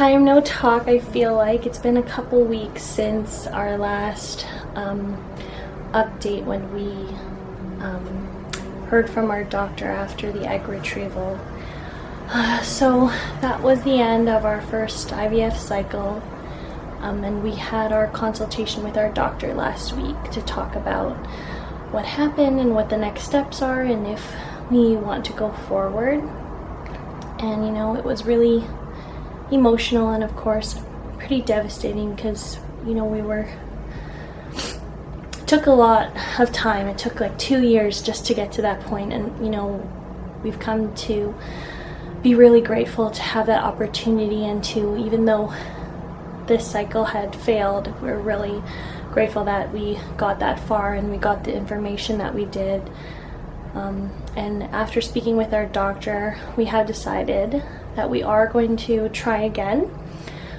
time no talk. I feel like it's been a couple weeks since our last update when we heard from our doctor after the egg retrieval. So that was the end of our first IVF cycle, and we had our consultation with our doctor last week to talk about what happened and what the next steps are and if we want to go forward. And you know, it was really emotional and of course pretty devastating because, you know, took a lot of time. It took like 2 years just to get to that point, and you know, we've come to be really grateful to have that opportunity, and to, even though this cycle had failed, we're really grateful that we got that far and we got the information that we did. And after speaking with our doctor, we have decided that we are going to try again.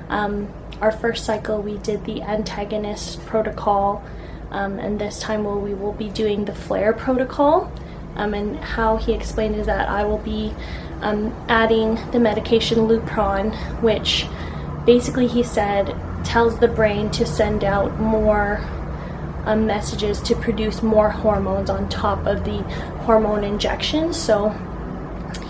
Our first cycle we did the Antagonist protocol, and this time we will be doing the flare protocol. And how he explained is that I will be adding the medication Lupron, which basically he said tells the brain to send out more messages to produce more hormones on top of the hormone injections. So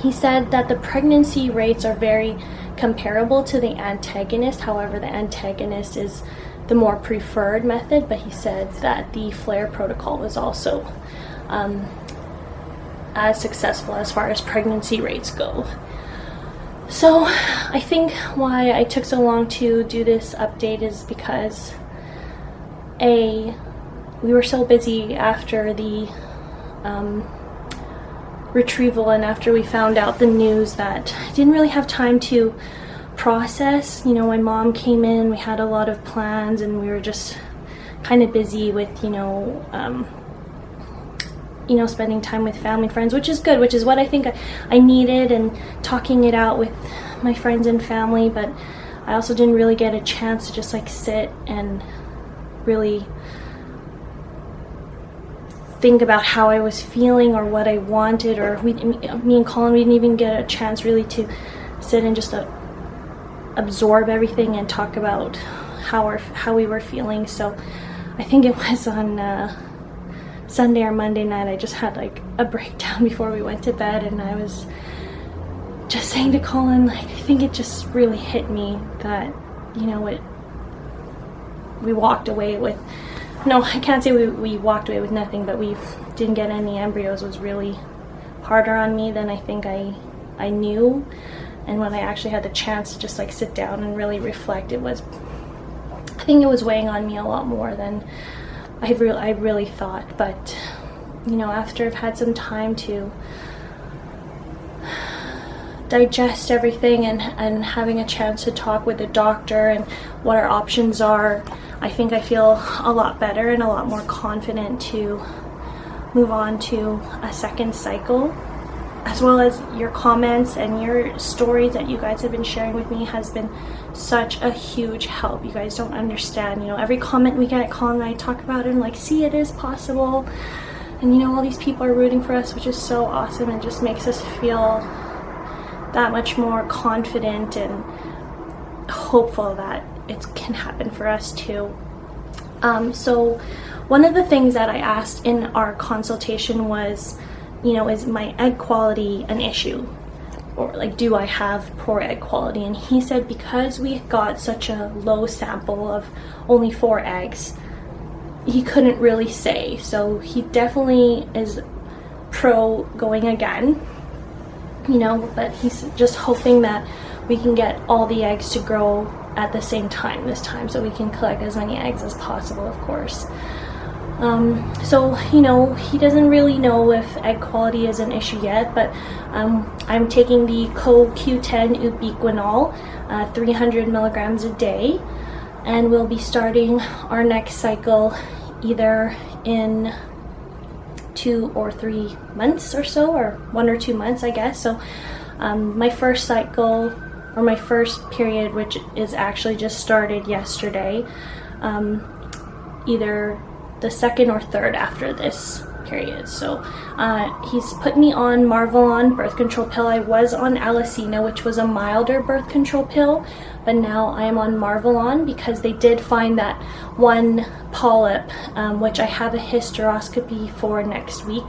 he said that the pregnancy rates are very comparable to the Antagonist. However, the Antagonist is the more preferred method, but he said that the flare protocol was also as successful as far as pregnancy rates go. So I think why I took so long to do this update is because we were so busy after the retrieval, and after we found out the news, that I didn't really have time to process. You know, my mom came in, we had a lot of plans, and we were just kind of busy with, you know, spending time with family and friends, which is good, which is what I think I needed, and talking it out with my friends and family. But I also didn't really get a chance to just like sit and really think about how I was feeling or what I wanted, or me and Colin, we didn't even get a chance really to sit and just absorb everything and talk about how we were feeling. So I think it was on Sunday or Monday night, I just had like a breakdown before we went to bed, and I was just saying to Colin, like, I think it just really hit me that, you know, we walked away with, no, I can't say we walked away with nothing, but we didn't get any embryos was really harder on me than I think I knew. And when I actually had the chance to just like sit down and really reflect, I think it was weighing on me a lot more than I really thought. But you know, after I've had some time to digest everything and having a chance to talk with the doctor and what our options are, I think I feel a lot better and a lot more confident to move on to a second cycle. As well as your comments and your stories that you guys have been sharing with me has been such a huge help. You guys don't understand, you know, every comment we get, Colin and I talk about it and like, see, it is possible. And you know, all these people are rooting for us, which is so awesome, and just makes us feel that much more confident and hopeful that it can happen for us too. So one of the things that I asked in our consultation was, you know, is my egg quality an issue? Or like, do I have poor egg quality? And he said because we got such a low sample of only 4 eggs, he couldn't really say. So he definitely is pro going again, you know, but he's just hoping that we can get all the eggs to grow at the same time this time, so we can collect as many eggs as possible, of course. So, you know, he doesn't really know if egg quality is an issue yet, but I'm taking the CoQ10 ubiquinol, 300 milligrams a day, and we'll be starting our next cycle either in 2 or 3 months or so, or 1 or 2 months, I guess. So my first cycle, or my first period, which is actually just started yesterday, either the 2nd or 3rd after this period. So he's put me on Marvelon birth control pill. I was on Alicina, which was a milder birth control pill, but now I am on Marvelon because they did find that one polyp, which I have a hysteroscopy for next week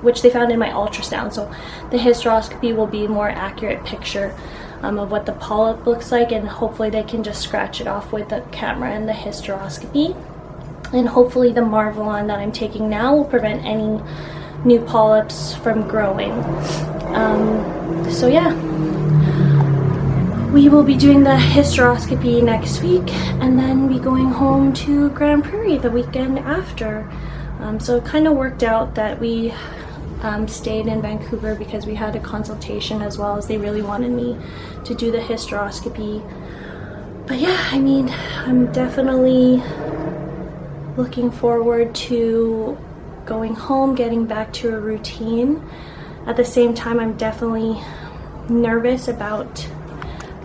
which they found in my ultrasound. So the hysteroscopy will be a more accurate picture of what the polyp looks like, and hopefully they can just scratch it off with the camera and the hysteroscopy. And hopefully the Marvelon that I'm taking now will prevent any new polyps from growing. So yeah, we will be doing the hysteroscopy next week and then be going home to Grand Prairie the weekend after. So it kind of worked out that we stayed in Vancouver because we had a consultation, as well as they really wanted me to do the hysteroscopy. But yeah, I mean, I'm definitely looking forward to going home, getting back to a routine. At the same time, I'm definitely nervous about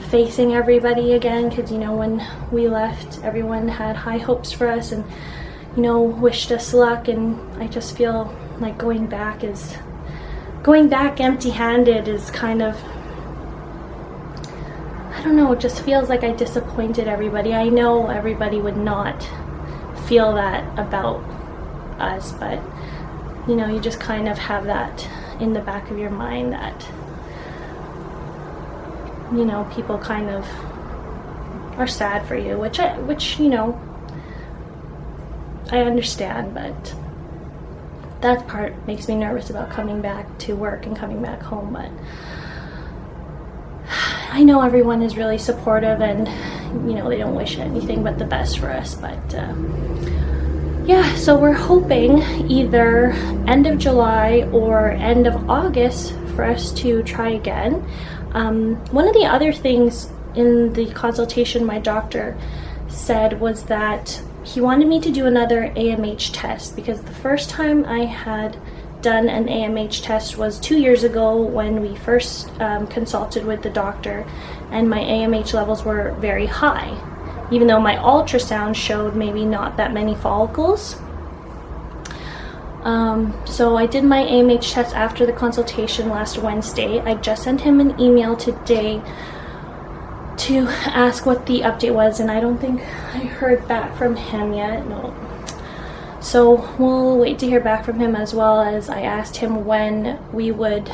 facing everybody again, because, you know, when we left, everyone had high hopes for us and, you know, wished us luck, and I just feel like going back empty-handed is kind of, I don't know, it just feels like I disappointed everybody. I know everybody would not feel that about us, but, you know, you just kind of have that in the back of your mind that, you know, people kind of are sad for you, which you know, I understand, but that part makes me nervous about coming back to work and coming back home. But I know everyone is really supportive, and, you know, they don't wish anything but the best for us. But yeah, so we're hoping either end of July or end of August for us to try again. One of the other things in the consultation my doctor said was that he wanted me to do another AMH test, because the first time I had done an AMH test was 2 years ago when we first consulted with the doctor, and my AMH levels were very high, even though my ultrasound showed maybe not that many follicles. So I did my AMH test after the consultation last Wednesday. I just sent him an email today to ask what the update was, and I don't think I heard back from him yet. No. So we'll wait to hear back from him, as well as I asked him when would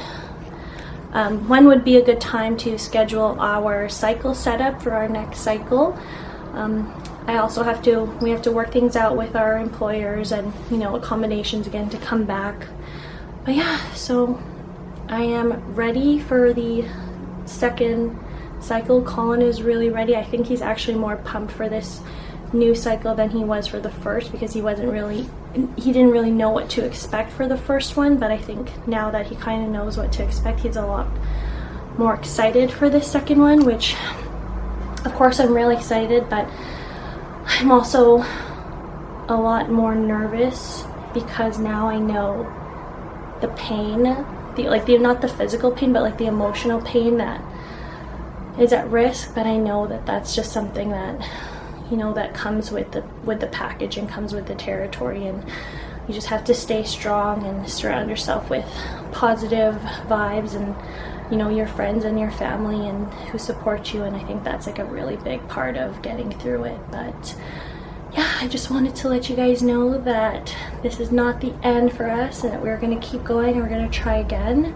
be a good time to schedule our cycle setup for our next cycle. I also we have to work things out with our employers and, you know, accommodations again to come back. But yeah, so I am ready for the second cycle. Colin is really ready. I think he's actually more pumped for this new cycle than he was for the first, because he didn't really know what to expect for the first one. But I think now that he kind of knows what to expect, he's a lot more excited for this second one, which of course I'm really excited, but I'm also a lot more nervous because now I know the pain, not the physical pain, but like the emotional pain that is at risk. But I know that that's just something that, you know, that comes with the package and comes with the territory, and you just have to stay strong and surround yourself with positive vibes and, you know, your friends and your family and who support you. And I think that's like a really big part of getting through it. But yeah, I just wanted to let you guys know that this is not the end for us, and that we're going to keep going and we're going to try again.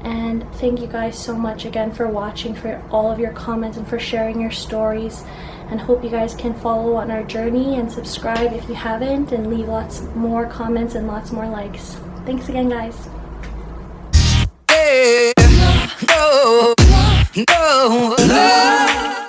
And thank you guys so much again for watching, for all of your comments, and for sharing your stories. And hope you guys can follow on our journey and subscribe if you haven't, and leave lots more comments and lots more likes. Thanks again, guys. No, no, no.